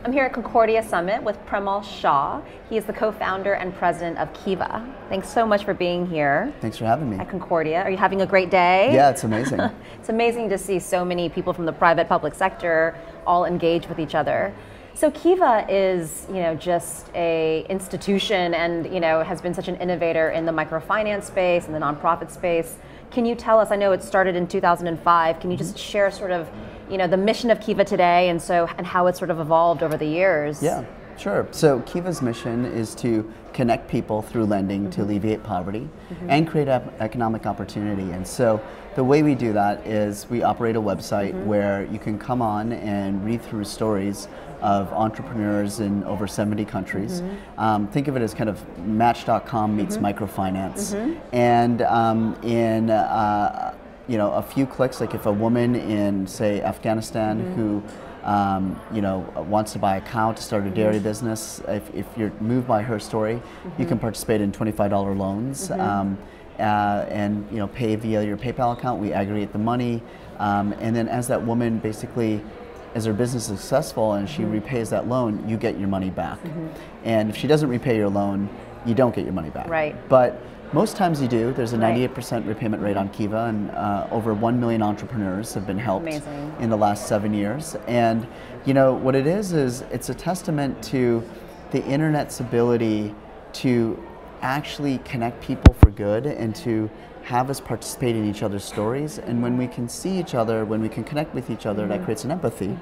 I'm here at Concordia Summit with Premal Shah. He is the co-founder and president of Kiva. Thanks so much for being here. Thanks for having me. At Concordia. Are you having a great day? Yeah, it's amazing. It's amazing to see so many people from the private public sector all engage with each other. So Kiva is, just a institution and, has been such an innovator in the microfinance space and the nonprofit space. Can you tell us, I know it started in 2005, can you just share sort of, the mission of Kiva today and how it's sort of evolved over the years? Yeah, sure. So Kiva's mission is to connect people through lending to alleviate poverty and create economic opportunity. And so the way we do that is we operate a website where you can come on and read through stories of entrepreneurs in over 70 countries. Think of it as kind of Match.com meets microfinance. And in a few clicks, like if a woman in, say, Afghanistan who wants to buy a cow to start a dairy business, if you're moved by her story, you can participate in $25 loans and pay via your PayPal account. We aggregate the money, and then as that woman basically, as her business is successful and she repays that loan, you get your money back. And if she doesn't repay your loan, you don't get your money back. Right. But most times you do. There's a 98% repayment rate on Kiva, and over 1 million entrepreneurs have been helped in the last 7 years. And what it is it's a testament to the internet's ability to actually connect people for good and to have us participate in each other's stories. And when we can see each other, when we can connect with each other, that creates an empathy.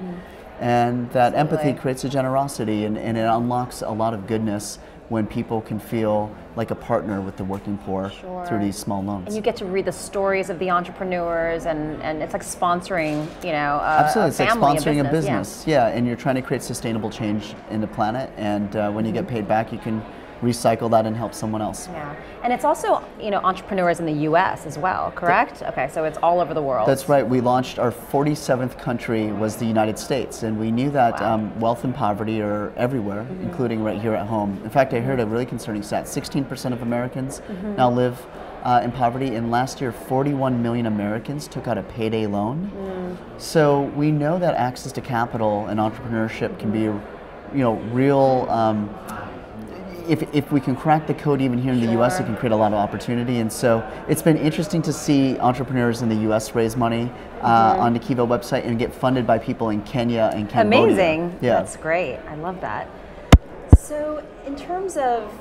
And that empathy creates a generosity, and it unlocks a lot of goodness when people can feel like a partner with the working poor through these small loans. And you get to read the stories of the entrepreneurs, and it's like sponsoring, Absolutely, it's like sponsoring a business. Yeah, and you're trying to create sustainable change in the planet, and when you get paid back, you can recycle that and help someone else. Yeah, and it's also, entrepreneurs in the U.S. as well, correct? Okay, so it's all over the world. That's right. We launched, our 47th country was the United States, and we knew that wealth and poverty are everywhere, including right here at home. In fact, I heard a really concerning stat. 16% of Americans now live in poverty, and last year 41 million Americans took out a payday loan. So we know that access to capital and entrepreneurship can be, real. If we can crack the code even here in the U.S., it can create a lot of opportunity. And so it's been interesting to see entrepreneurs in the U.S. raise money on the Kiva website and get funded by people in Kenya and Cambodia. Amazing. Yeah. That's great. I love that. So in terms of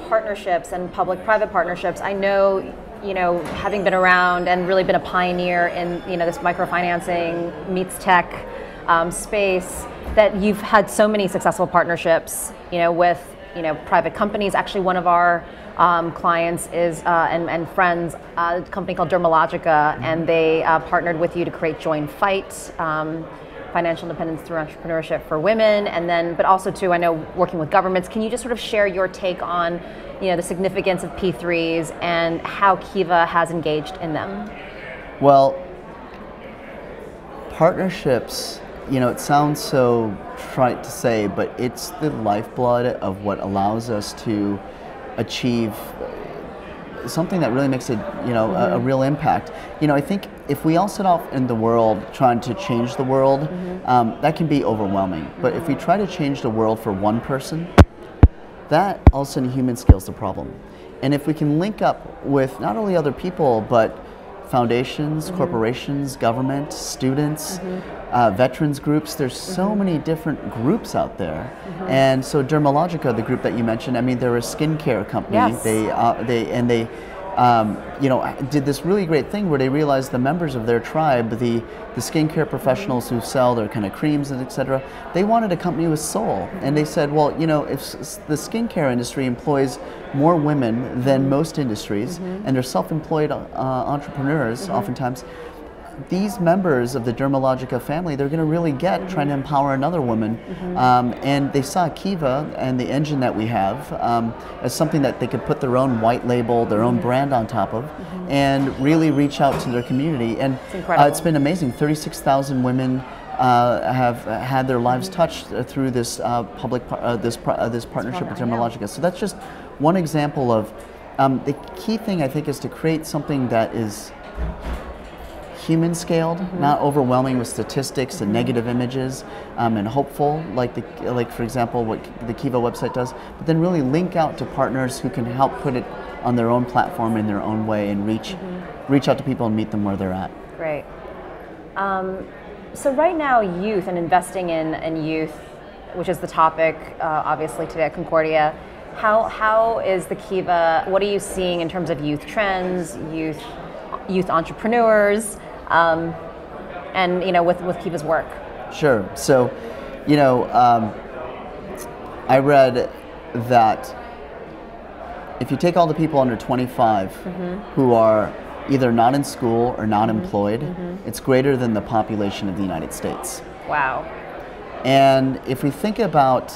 partnerships and public-private partnerships, I know, having been around and really been a pioneer in, this microfinancing meets tech space, that you've had so many successful partnerships, with private companies. Actually, one of our clients is and friends, a company called Dermalogica, and they partnered with you to create Join Fight, financial independence through entrepreneurship for women, and then, but also too, I know, working with governments. Can you just sort of share your take on, the significance of P3s and how Kiva has engaged in them? Well, partnerships, it sounds so trite to say, but it's the lifeblood of what allows us to achieve something that really makes a real impact. I think if we all set off in the world trying to change the world, that can be overwhelming. But if we try to change the world for one person, that all of a sudden human scales the problem. And if we can link up with not only other people, but foundations, corporations, government, students, veterans groups. There's so many different groups out there. And so Dermalogica, the group that you mentioned, I mean, they're a skincare company. Yes. They did this really great thing where they realized the members of their tribe, the skincare professionals who sell their kind of creams and etc., they wanted a company with soul. And they said, well, if the skincare industry employs more women than most industries, and they're self-employed entrepreneurs oftentimes, these members of the Dermalogica family, they're going to really get trying to empower another woman. And they saw Kiva and the engine that we have as something that they could put their own white label, their own brand on top of, and really reach out to their community. And it's been amazing. 36,000 women have had their lives touched through this this partnership with Dermalogica. So that's just one example of the key thing, I think, is to create something that is human scaled, not overwhelming with statistics and negative images, and hopeful, like for example what the Kiva website does, but then really link out to partners who can help put it on their own platform in their own way and reach out to people and meet them where they're at. Great. So right now, youth and investing in youth, which is the topic obviously today at Concordia, how is the Kiva, what are you seeing in terms of youth trends, youth entrepreneurs, and with Kiva's work? Sure. So, I read that if you take all the people under 25 who are either not in school or not employed, it's greater than the population of the United States. Wow. And if we think about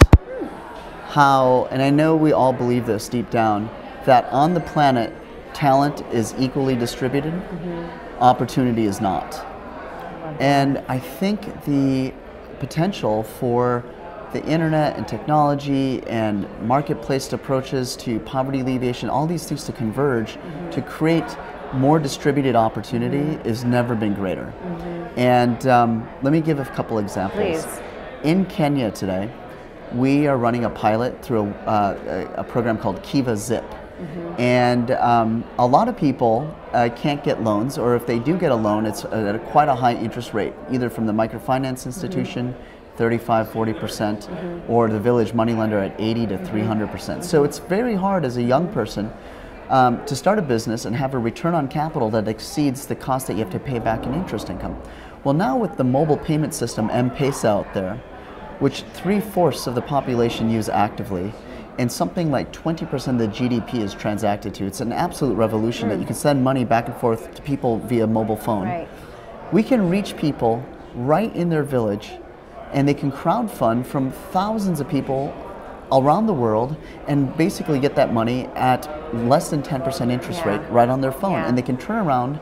how, and I know we all believe this deep down, that on the planet, talent is equally distributed, opportunity is not. And I think the potential for the internet and technology and marketplace approaches to poverty alleviation, all these things to converge to create more distributed opportunity has never been greater. And let me give a couple examples. Please. In Kenya today, we are running a pilot through a program called Kiva Zip. And a lot of people can't get loans, or if they do get a loan, it's at quite a high interest rate, either from the microfinance institution, 35–40%, or the village moneylender at 80 to 300%. So it's very hard as a young person to start a business and have a return on capital that exceeds the cost that you have to pay back in interest income. Well, now with the mobile payment system M-Pesa out there, which 3/4 of the population use actively, and something like 20% of the GDP is transacted to, it's an absolute revolution that you can send money back and forth to people via mobile phone. Right. We can reach people right in their village, and they can crowdfund from thousands of people around the world and basically get that money at less than 10% interest rate right on their phone. And they can turn around,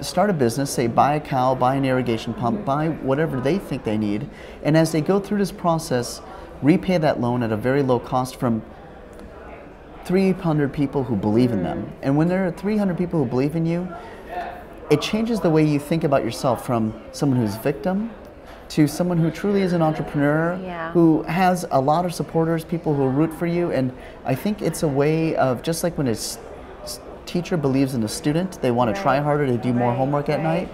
start a business, say buy a cow, buy an irrigation pump, buy whatever they think they need, and as they go through this process, repay that loan at a very low cost from 300 people who believe in them. And when there are 300 people who believe in you, it changes the way you think about yourself from someone who's victim to someone who truly is an entrepreneur, who has a lot of supporters, people who root for you. And I think it's a way of, just like when a teacher believes in a student, they want to try harder to do more homework at night.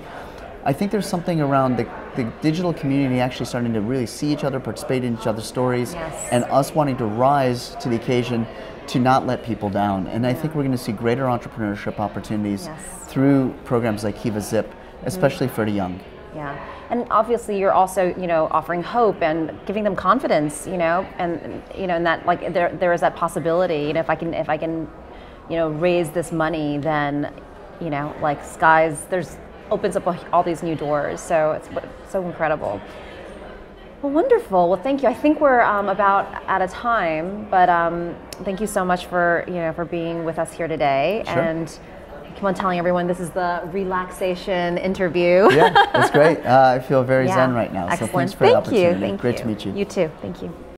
I think there's something around the digital community actually starting to really see each other, participate in each other's stories, and us wanting to rise to the occasion to not let people down. And I think we're going to see greater entrepreneurship opportunities through programs like Kiva Zip, especially for the young. Yeah, and obviously you're also, offering hope and giving them confidence, and that like there is that possibility. If I can, raise this money, then, like opens up all these new doors. So it's so incredible. Well, wonderful. Well, thank you. I think we're about out of time, but thank you so much for for being with us here today. Sure. And keep on telling everyone this is the relaxation interview. Yeah, that's great. I feel very zen right now. Excellent. So thanks for the opportunity. Thank you. Great to meet you. You too. Thank you.